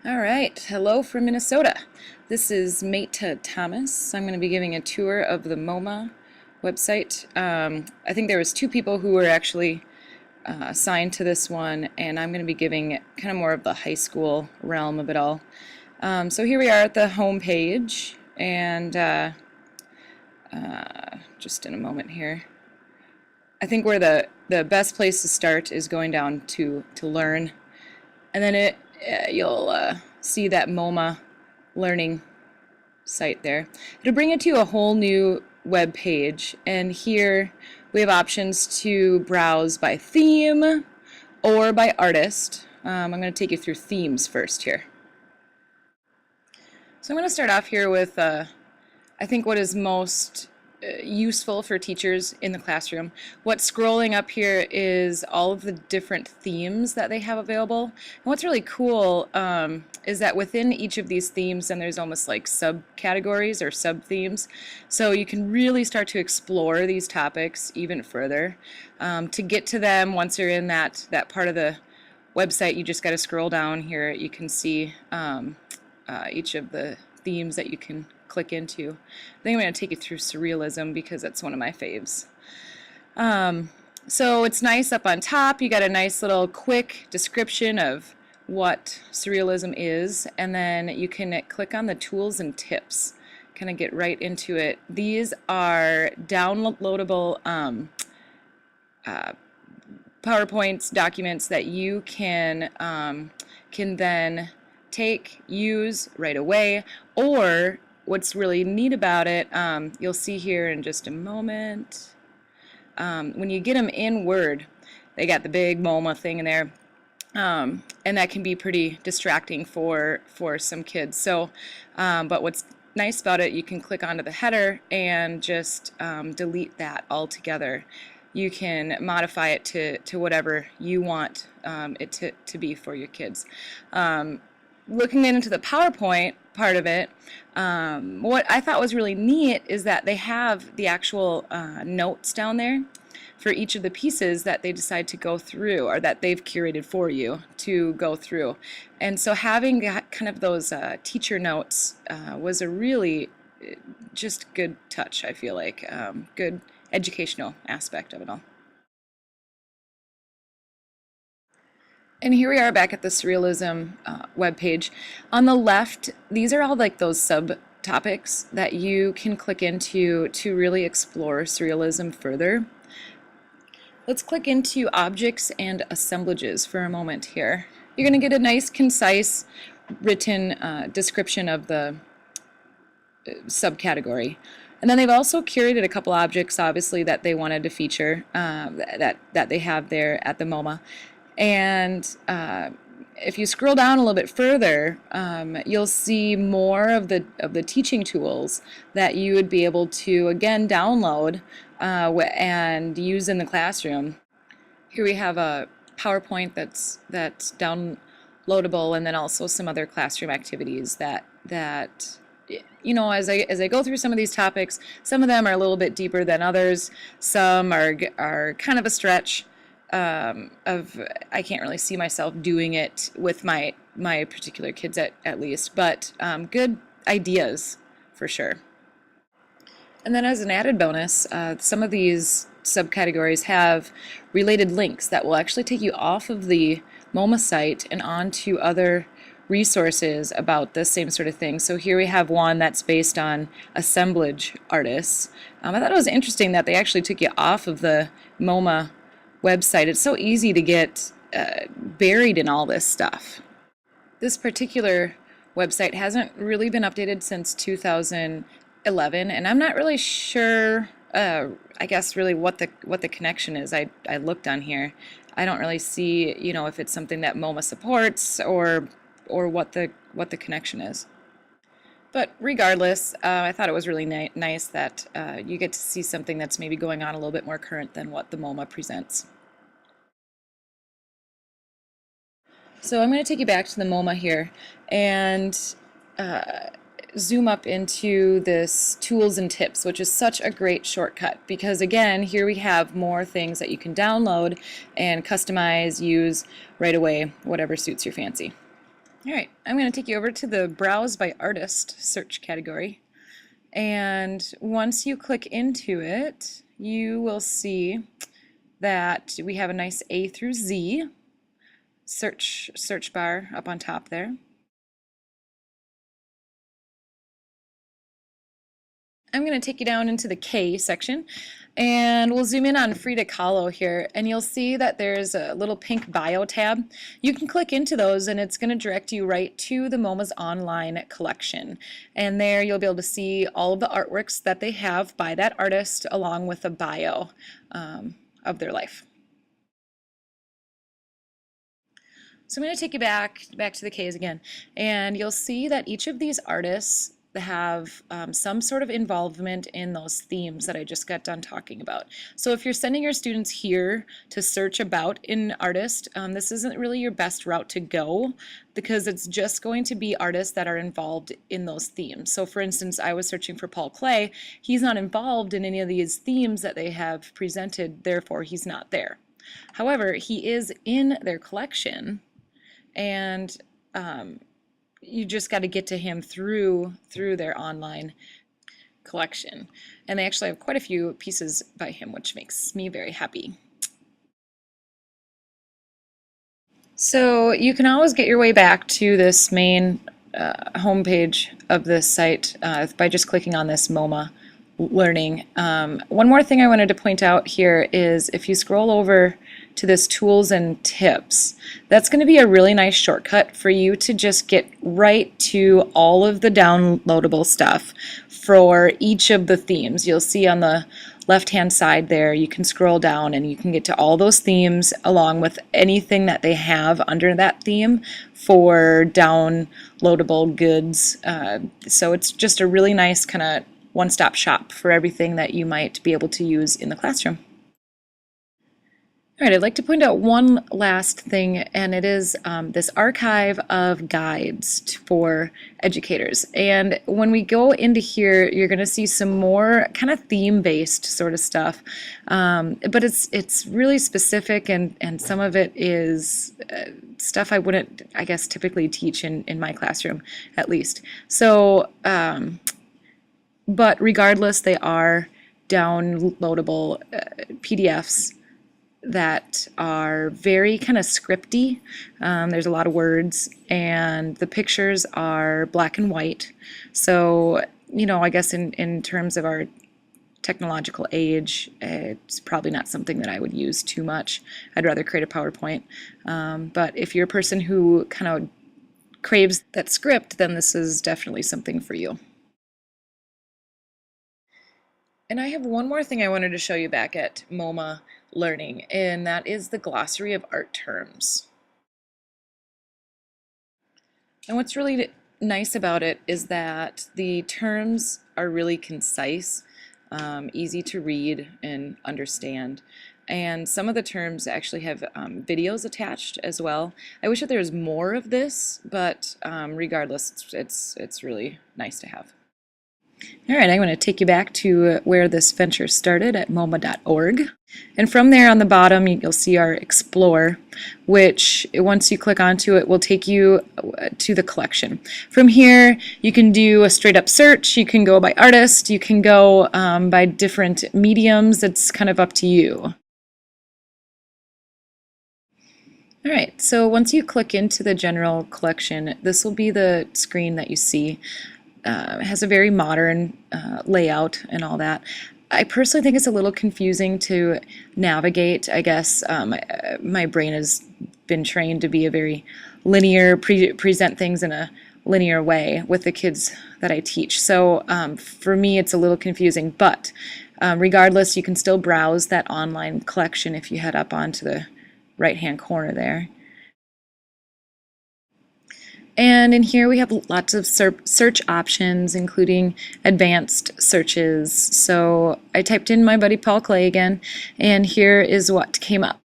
All right, hello from Minnesota. This is Meta Thomas. I'm going to be giving a tour of the MoMA website. I think there was two people who were actually assigned to this one, and I'm going to be giving kind of more of the high school realm of it all. So here we are at the home page, and just in a moment here. I think where the best place to start is going down to learn, and then you'll see that MoMA learning site there. It'll bring you to a whole new web page, and here we have options to browse by theme or by artist. I'm going to take you through themes first here. So I'm going to start off here with I think what is most useful for teachers in the classroom. What's scrolling up here is all of the different themes that they have available. And what's really cool is that within each of these themes, then there's almost like subcategories or sub-themes. So you can really start to explore these topics even further. To get to them, once you're in that part of the website, you just got to scroll down here. You can see each of the themes that you can click into. I think I'm going to take you through surrealism because that's one of my faves. So it's nice up on top. You got a nice little quick description of what surrealism is, and then you can click on the tools and tips. Kind of get right into it. These are downloadable PowerPoint documents that you can then take, use right away, or what's really neat about it, you'll see here in just a moment, when you get them in Word, they got the big MoMA thing in there, and that can be pretty distracting for some kids. So, but what's nice about it, you can click onto the header and just delete that altogether. You can modify it to whatever you want it to be for your kids. Looking into the PowerPoint part of it, what I thought was really neat is that they have the actual notes down there for each of the pieces that they decide to go through, or that they've curated for you to go through. And so having kind of those teacher notes was a really just good touch, I feel like. Good educational aspect of it all. And here we are back at the Surrealism webpage. On the left, these are all like those subtopics that you can click into to really explore Surrealism further. Let's click into objects and assemblages for a moment here. You're going to get a nice, concise, written description of the subcategory. And then they've also curated a couple objects, obviously, that they wanted to feature, that they have there at the MoMA. And if you scroll down a little bit further, you'll see more of the teaching tools that you would be able to again download and use in the classroom. Here we have a PowerPoint that's downloadable, and then also some other classroom activities that you know, as I go through some of these topics, some of them are a little bit deeper than others. Some are kind of a stretch. I can't really see myself doing it with my particular kids at least, but good ideas for sure. And then as an added bonus, some of these subcategories have related links that will actually take you off of the MoMA site and onto other resources about the same sort of thing. So here we have one that's based on assemblage artists. I thought it was interesting that they actually took you off of the MoMA website. It's so easy to get buried in all this stuff. This particular website hasn't really been updated since 2011, and I'm not really sure, I guess, really what the connection is. I looked on here. I don't really see, you know, if it's something that MoMA supports or what the connection is. But regardless, I thought it was really nice that you get to see something that's maybe going on a little bit more current than what the MoMA presents. So I'm going to take you back to the MoMA here and zoom up into this tools and tips, which is such a great shortcut because again, here we have more things that you can download and customize, use right away, whatever suits your fancy. All right, I'm going to take you over to the Browse by Artist search category. And once you click into it, you will see that we have a nice A through Z search bar up on top there. I'm going to take you down into the K section, and we'll zoom in on Frida Kahlo here, and you'll see that there's a little pink bio tab. You can click into those and it's going to direct you right to the MoMA's online collection. And there you'll be able to see all of the artworks that they have by that artist along with a bio of their life. So I'm going to take you back to the Ks again, and you'll see that each of these artists have some sort of involvement in those themes that I just got done talking about. So if you're sending your students here to search about an artist, this isn't really your best route to go because it's just going to be artists that are involved in those themes. So for instance, I was searching for Paul Klee. He's not involved in any of these themes that they have presented, therefore he's not there. However, he is in their collection, and you just got to get to him through their online collection. And they actually have quite a few pieces by him, which makes me very happy. So you can always get your way back to this main homepage of this site by just clicking on this MoMA learning. One more thing I wanted to point out here is if you scroll over to this tools and tips, that's going to be a really nice shortcut for you to just get right to all of the downloadable stuff for each of the themes. You'll see on the left hand side there, you can scroll down and you can get to all those themes along with anything that they have under that theme for downloadable goods. So it's just a really nice kind of one-stop shop for everything that you might be able to use in the classroom. All right, I'd like to point out one last thing, and it is this archive of guides for educators. And when we go into here, you're going to see some more kind of theme-based sort of stuff, but it's really specific, and some of it is stuff I wouldn't, I guess, typically teach in my classroom, at least. So, but regardless, they are downloadable PDFs that are very kind of scripty. There's a lot of words, and the pictures are black and white. So, you know, I guess in terms of our technological age, it's probably not something that I would use too much. I'd rather create a PowerPoint. But if you're a person who kind of craves that script, then this is definitely something for you. And I have one more thing I wanted to show you back at MoMA Learning, and that is the glossary of art terms. And what's really nice about it is that the terms are really concise, easy to read and understand. And some of the terms actually have videos attached as well. I wish that there was more of this, but regardless, it's really nice to have. All right, I'm going to take you back to where this venture started at MoMA.org. And from there on the bottom, you'll see our Explore, which once you click onto it, will take you to the collection. From here, you can do a straight up search, you can go by artist, you can go by different mediums. It's kind of up to you. All right, so once you click into the general collection, this will be the screen that you see. It has a very modern layout and all that. I personally think it's a little confusing to navigate. I guess my brain has been trained to be a very linear, present things in a linear way with the kids that I teach. So for me, it's a little confusing, but regardless, you can still browse that online collection if you head up onto the right-hand corner there. And in here we have lots of search options, including advanced searches. So I typed in my buddy Paul Klee again, and here is what came up.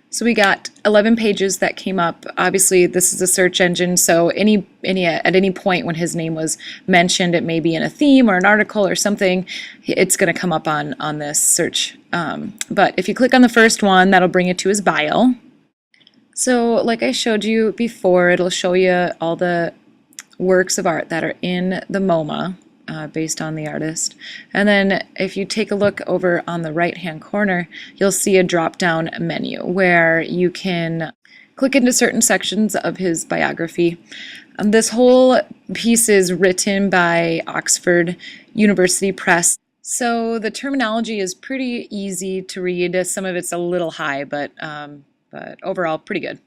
So we got 11 pages that came up. Obviously, this is a search engine, so at any point when his name was mentioned, it may be in a theme or an article or something, it's going to come up on this search. But if you click on the first one, that'll bring you to his bio. So, like I showed you before, it'll show you all the works of art that are in the MoMA based on the artist. And then if you take a look over on the right hand corner, you'll see a drop down menu where you can click into certain sections of his biography. This whole piece is written by Oxford University Press. So the terminology is pretty easy to read. Some of it's a little high, but overall pretty good.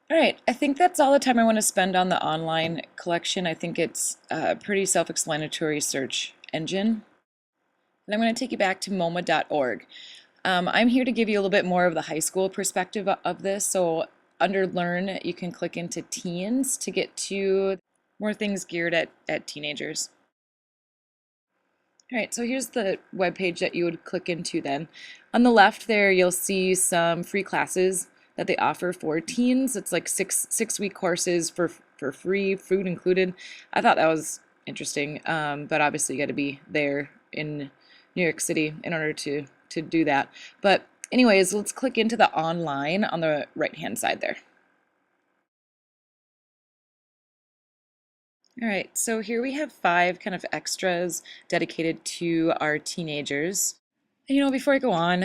All right, I think that's all the time I want to spend on the online collection. I think it's a pretty self-explanatory search engine. And I'm going to take you back to MoMA.org. I'm here to give you a little bit more of the high school perspective of this. So under Learn, you can click into Teens to get to more things geared at teenagers. All right, so here's the web page that you would click into then. On the left there, you'll see some free classes that they offer for teens. It's like six-week courses for free, food included. I thought that was interesting, but obviously you got to be there in New York City in order to do that. But anyways, let's click into the online on the right-hand side there. All right, so here we have 5 kind of extras dedicated to our teenagers. You know, before I go on,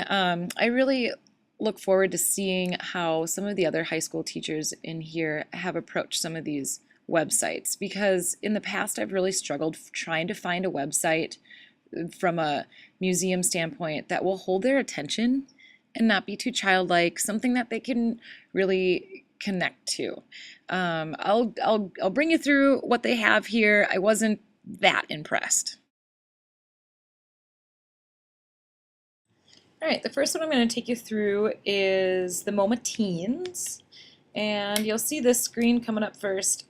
I really look forward to seeing how some of the other high school teachers in here have approached some of these websites, because in the past I've really struggled trying to find a website from a museum standpoint that will hold their attention and not be too childlike, something that they can really connect to. I'll bring you through what they have here. I wasn't that impressed. All right, the first one I'm going to take you through is the MoMA Teens, and you'll see this screen coming up first.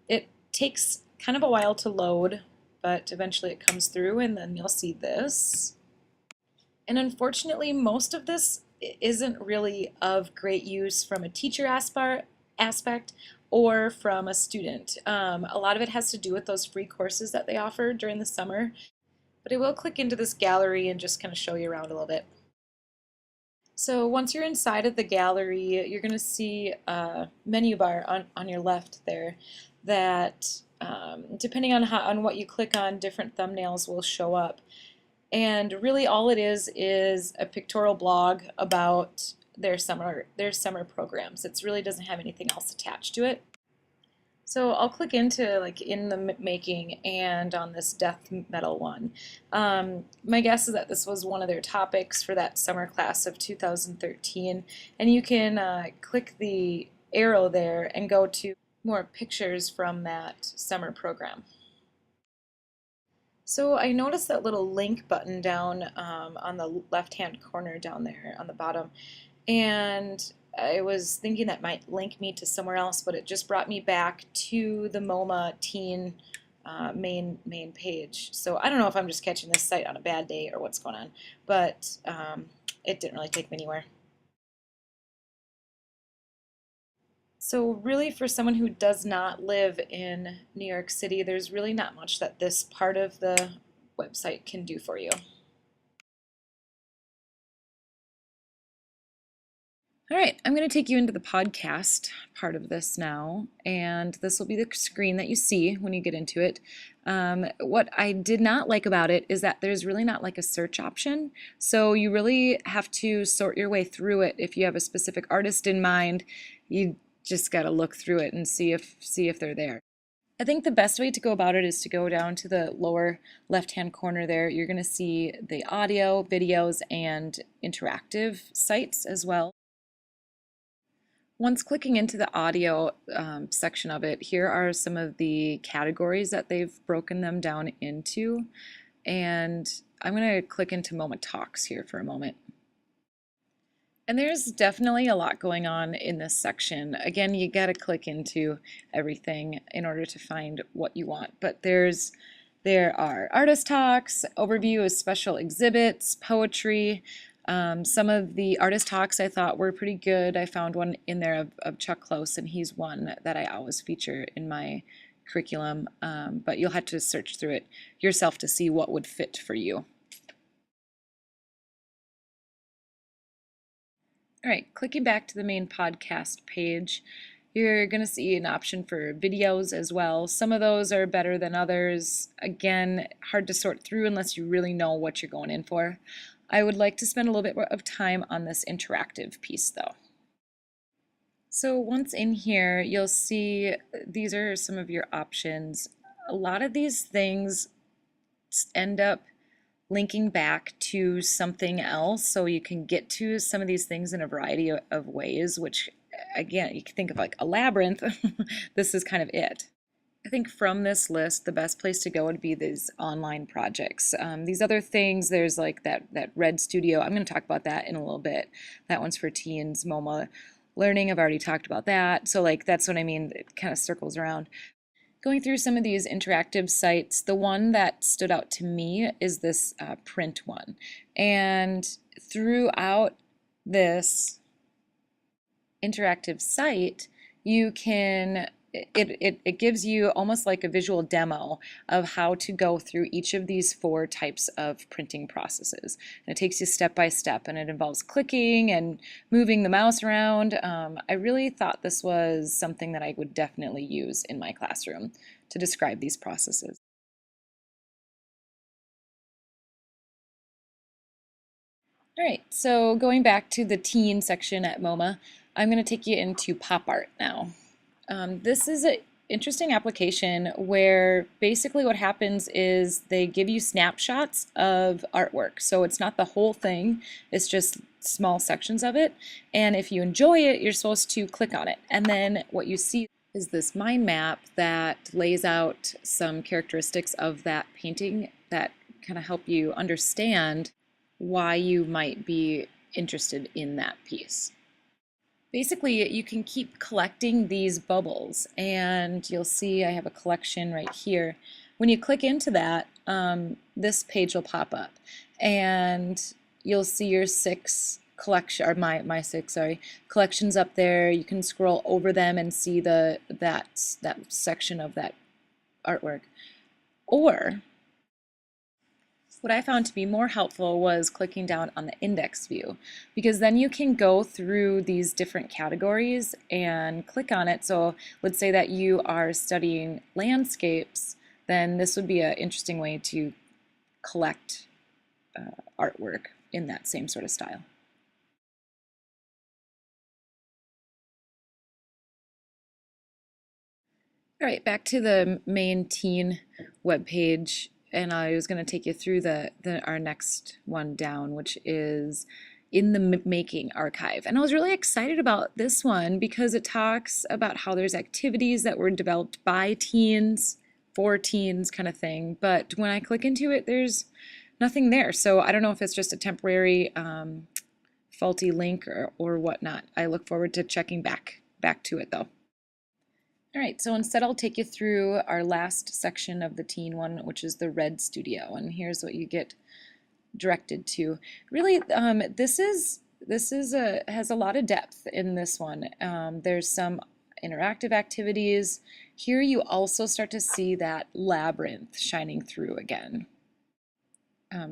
It takes kind of a while to load, but eventually it comes through, and then you'll see this. And unfortunately, most of this isn't really of great use from a teacher aspect or from a student. A lot of it has to do with those free courses that they offer during the summer. But I will click into this gallery and just kind of show you around a little bit. So once you're inside of the gallery, you're going to see a menu bar on your left there that, depending on what you click on, different thumbnails will show up. And really all it is a pictorial blog about their summer programs. It really doesn't have anything else attached to it. So I'll click into like in the making and on this death metal one. My guess is that this was one of their topics for that summer class of 2013, and you can click the arrow there and go to more pictures from that summer program. So I noticed that little link button down on the left-hand corner down there on the bottom, and I was thinking that might link me to somewhere else, but it just brought me back to the MoMA teen main page. So I don't know if I'm just catching this site on a bad day or what's going on, but it didn't really take me anywhere. So really, for someone who does not live in New York City, there's really not much that this part of the website can do for you. All right, I'm going to take you into the podcast part of this now, and this will be the screen that you see when you get into it. What I did not like about it is that there's really not like a search option, so you really have to sort your way through it. If you have a specific artist in mind, you just got to look through it and see if they're there. I think the best way to go about it is to go down to the lower left-hand corner there. You're going to see the audio, videos, and interactive sites as well. Once clicking into the audio section of it, here are some of the categories that they've broken them down into. And I'm going to click into MoMA Talks here for a moment. And there's definitely a lot going on in this section. Again, you got to click into everything in order to find what you want. But there are artist talks, overview of special exhibits, poetry. Some of the artist talks I thought were pretty good. I found one in there of Chuck Close, and he's one that I always feature in my curriculum. But you'll have to search through it yourself to see what would fit for you. All right, clicking back to the main podcast page, you're going to see an option for videos as well. Some of those are better than others. Again, hard to sort through unless you really know what you're going in for. I would like to spend a little bit of time on this interactive piece though. So once in here, you'll see these are some of your options. A lot of these things end up linking back to something else, so you can get to some of these things in a variety of ways, which again, you can think of like a labyrinth. This is kind of it. I think from this list, the best place to go would be these online projects. These other things, there's like that Red Studio. I'm going to talk about that in a little bit. That one's for teens. MoMA learning, I've already talked about that. So like that's what I mean. It kind of circles around. Going through some of these interactive sites, the one that stood out to me is this print one. And throughout this interactive site, you can it gives you almost like a visual demo of how to go through each of these 4 types of printing processes. And it takes you step by step, and it involves clicking and moving the mouse around. I really thought this was something that I would definitely use in my classroom to describe these processes. All right, so going back to the teen section at MoMA, I'm going to take you into pop art now. This is an interesting application where basically what happens is they give you snapshots of artwork. So it's not the whole thing, it's just small sections of it. And if you enjoy it, you're supposed to click on it. And then what you see is this mind map that lays out some characteristics of that painting that kind of help you understand why you might be interested in that piece. Basically, you can keep collecting these bubbles, and you'll see I have a collection right here. When you click into that, this page will pop up, and you'll see your 6 collection, or my 6, sorry, collections up there. You can scroll over them and see that section of that artwork. Or what I found to be more helpful was clicking down on the index view, because then you can go through these different categories and click on it. So let's say that you are studying landscapes, then this would be an interesting way to collect artwork in that same sort of style. All right, back to the main teen webpage, and I was going to take you through our next one down, which is in the making archive. And I was really excited about this one because it talks about how there's activities that were developed by teens, for teens kind of thing. But when I click into it, there's nothing there. So I don't know if it's just a temporary faulty link or whatnot. I look forward to checking back to it though. All right, so instead I'll take you through our last section of the teen one, which is the Red Studio, and here's what you get directed to. Really, this has a lot of depth in this one. There's some interactive activities. Here you also start to see that labyrinth shining through again.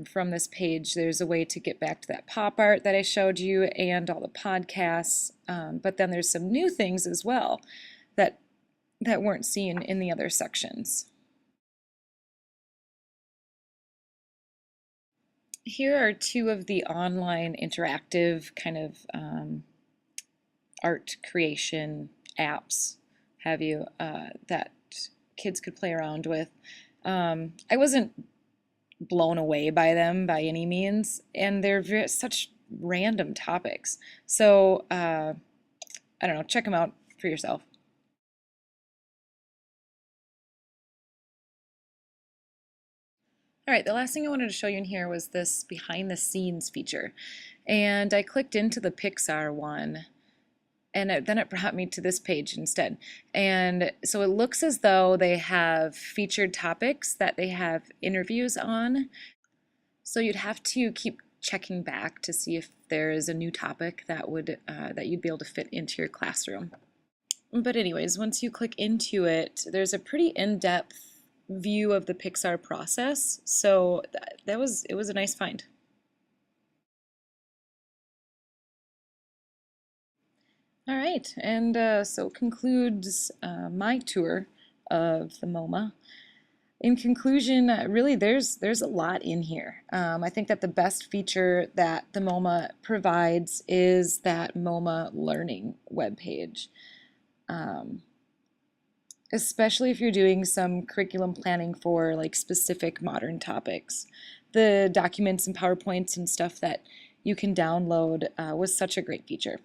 From this page, there's a way to get back to that pop art that I showed you and all the podcasts, but then there's some new things as well that weren't seen in the other sections. Here are 2 of the online interactive kind of art creation apps, that kids could play around with. I wasn't blown away by them by any means, and they're such random topics. So I don't know, check them out for yourself. All right, the last thing I wanted to show you in here was this behind the scenes feature. And I clicked into the Pixar one, and then it brought me to this page instead. And so it looks as though they have featured topics that they have interviews on. So you'd have to keep checking back to see if there is a new topic that you'd be able to fit into your classroom. But anyways, once you click into it, there's a pretty in-depth view of the Pixar process. So it was a nice find. All right, and so concludes my tour of the MoMA. In conclusion, really, there's a lot in here. I think that the best feature that the MoMA provides is that MoMA Learning webpage. Especially if you're doing some curriculum planning for like specific modern topics. The documents and PowerPoints and stuff that you can download was such a great feature.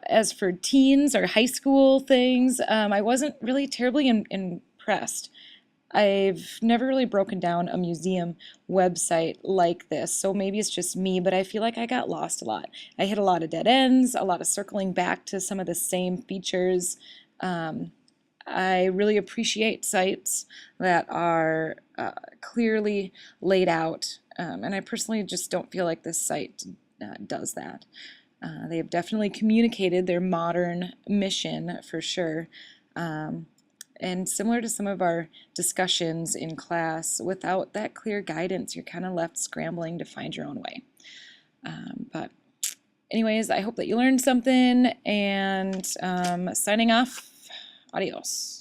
As for teens or high school things, I wasn't really terribly impressed. I've never really broken down a museum website like this, so maybe it's just me, but I feel like I got lost a lot. I hit a lot of dead ends, a lot of circling back to some of the same features. I really appreciate sites that are clearly laid out, and I personally just don't feel like this site does that. They have definitely communicated their modern mission for sure. And similar to some of our discussions in class, without that clear guidance, you're kind of left scrambling to find your own way. But anyways, I hope that you learned something, and signing off, adios.